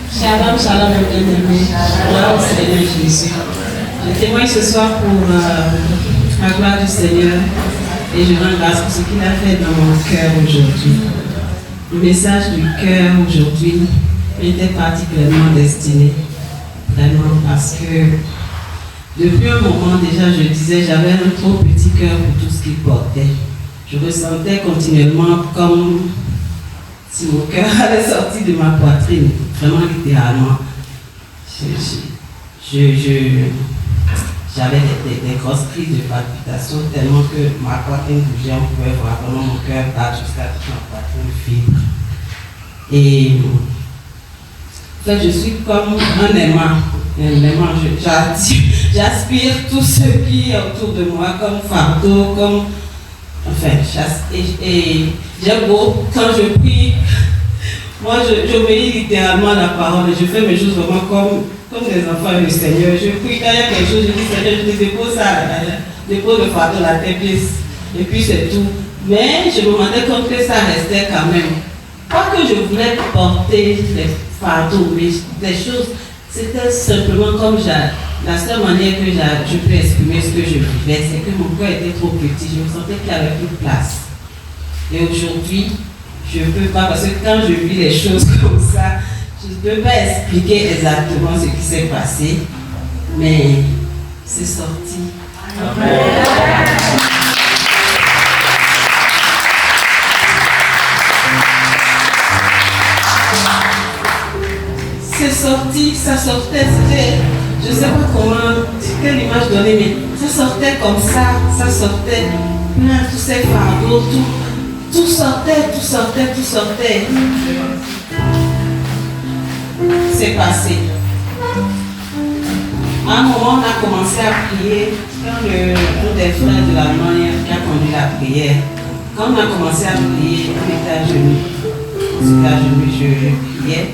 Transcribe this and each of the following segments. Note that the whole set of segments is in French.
Shalom, shalom, mes bien-aimés. Gloire au Seigneur Jésus. Je témoigne ce soir pour la gloire du Seigneur et je rends grâce pour ce qu'il a fait dans mon cœur aujourd'hui. Le message du cœur aujourd'hui était particulièrement destiné, vraiment, parce que depuis un moment déjà, je disais, j'avais un trop petit cœur pour tout ce qu'il portait. Je ressentais continuellement comme si mon cœur allait sortir de ma poitrine, vraiment littéralement. J'avais des grosses crises de palpitation tellement que ma poitrine bougeait, on pouvait voir vraiment mon cœur battre jusqu'à toute ma poitrine fibre. Et en fait, je suis comme un aimant. J'aspire tout ce qui est autour de moi comme fardeau, comme... Enfin, et j'aime beau, quand je prie, moi j'obéis littéralement à la parole et je fais mes choses vraiment comme les enfants du Seigneur. Je prie quand il y a quelque chose, je dis Seigneur, je te dépose ça, dépose le fardeau à la tête et puis c'est tout. Mais je me rendais compte que ça restait quand même. Pas que je voulais porter les fardeaux, mais des choses, c'était simplement comme la seule manière que je peux exprimer ce que je vivais, c'est que mon cœur était trop petit, je me sentais qu'il n'y avait plus de place. Et aujourd'hui, je ne peux pas, parce que quand je vis les choses comme ça, je ne peux pas expliquer exactement ce qui s'est passé, mais c'est sorti. Amen. C'est sorti, ça sortait, c'était, je ne sais pas comment, quelle image donner, mais ça sortait comme ça sortait, plein, tous ces fardeaux, tout sortait. C'est passé. À un moment, on a commencé à prier, quand un des frères de l'Allemagne qui a conduit la prière, quand on a commencé à prier, on était à genoux, je priais.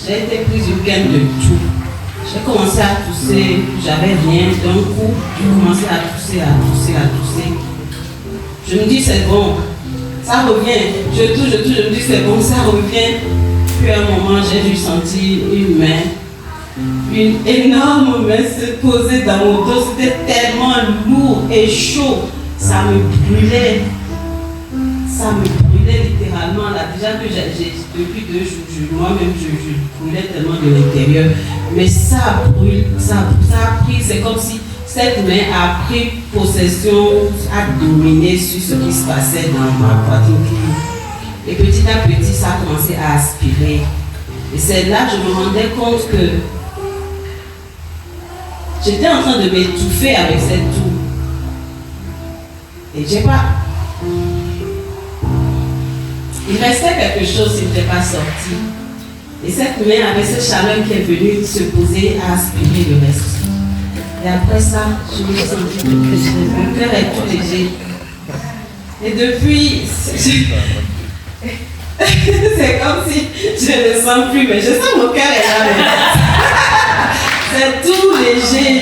J'ai été prise une peine de tout. J'ai commencé à tousser, j'avais rien. D'un coup, j'ai commencé à tousser. Je me dis, c'est bon, ça revient. Je touche, je me dis, c'est bon, ça revient. Puis à un moment, j'ai dû sentir une énorme main se poser dans mon dos. C'était tellement lourd et chaud. Ça me brûlait littéralement là. Déjà que depuis 2 jours, moi-même je brûlais tellement de l'intérieur. Mais ça brûle, ça a pris, c'est comme si cette main a pris possession, a dominé sur ce qui se passait dans ma poitrine. Et petit à petit, ça a commencé à aspirer. Et c'est là que je me rendais compte que j'étais en train de m'étouffer avec cette toux. Et j'ai pas... Il restait quelque chose qui n'était pas sorti. Et cette main avait cette chaleur qui est venue se poser à aspirer le reste. Et après ça, je me sentis que mon cœur est tout léger. Et depuis, c'est comme si je ne le sens plus, mais je sens mon cœur est là. C'est tout léger.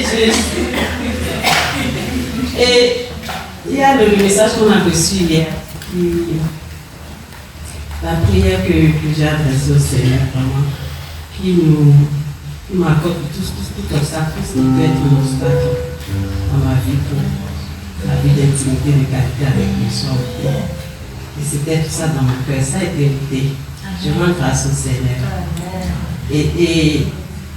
Et il y a le message qu'on a reçu hier. La prière que j'ai adressée au Seigneur, vraiment, qui m'accorde tout obstacle, ce qui peut être un obstacle dans ma vie pour la vie d'intimité, de qualité avec mes soeurs. Et c'était tout ça dans mon cœur, ça a été ôté. Je rends grâce au Seigneur. Et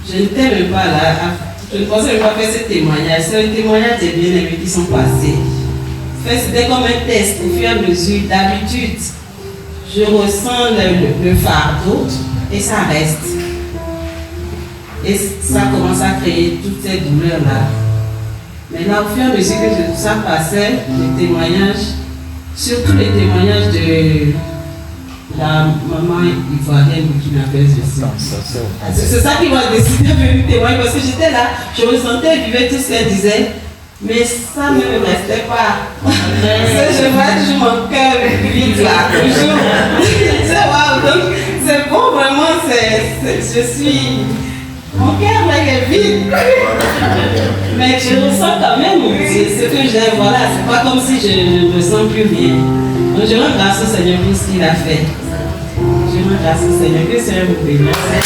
je n'étais même pas là, je ne pensais même pas faire ce témoignage. C'est un témoignage des bien-aimés qui sont passés. C'était comme un test au fur et à mesure. D'habitude, je ressens le fardeau et ça reste. Et ça commence à créer toutes ces douleurs-là. Mais là, au fur et à mesure que tout ça passait, les témoignages, surtout les témoignages de la maman ivoirienne qui m'appelle c'est ça qui m'a décidé de venir témoigner parce que j'étais là, je ressentais, je vivais tout ce qu'elle disait. Mais ça ne me restait pas. Je vois toujours mon cœur vide là, toujours. Wow, donc c'est bon, vraiment, je suis... Mon cœur là, il est vide. Mais je ressens quand même ce que j'aime. Voilà, c'est pas comme si je ne ressens plus rien. Donc je rends grâce au Seigneur pour ce qu'il a fait. Je rends grâce au Seigneur. Que le Seigneur vous bénisse.